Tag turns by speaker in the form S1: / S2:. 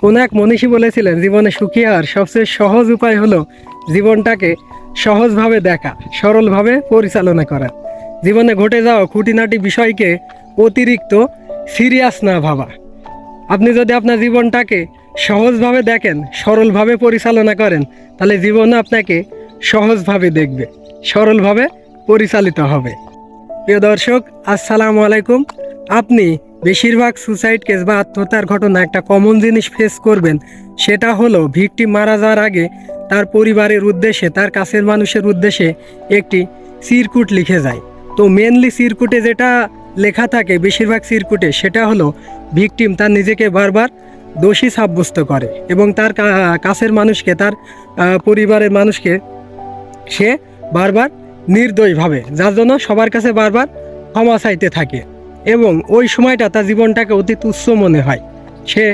S1: কোন এক মনীষী বলেছিলেন, জীবনে সুখী হওয়ার সবচেয়ে সহজ উপায় হলো জীবনটাকে সহজভাবে দেখা, সরলভাবে পরিচালনা করা। জীবনে ঘটে যাওয়া খুঁটিনাটি বিষয়কে অতিরিক্ত সিরিয়াস না ভাবা। আপনি যদি আপনার জীবনটাকে সহজভাবে দেখেন, সরলভাবে পরিচালনা করেন, তাহলে জীবনে আপনাকে সহজভাবে দেখবে, সরলভাবে পরিচালিত হবে। প্রিয় দর্শক, আসসালামু আলাইকুম। আপনি বেশিরভাগ সুসাইড কেস বা আত্মহত্যার ঘটনা একটা কমন জিনিস ফেস করবেন, সেটা হলো ভিকটিম মারা যাওয়ার আগে তার পরিবারের উদ্দেশ্যে, তার কাছের মানুষের উদ্দেশ্যে একটি চিরকুট লিখে যায়। তো মেনলি চিরকুটে যেটা লেখা থাকে, বেশিরভাগ চিরকুটে, সেটা হলো ভিকটিম তার নিজেকে বারবার দোষী সাব্যস্ত করে এবং তার কাছের মানুষকে, তার পরিবারের মানুষকে সে বারবার নির্দয় ভাবে, যার জন্য সবার কাছে বারবার ক্ষমা চাইতে থাকে এবং ওই সময়টা তার জীবনটাকে অতি তুচ্ছ মনে হয়। সে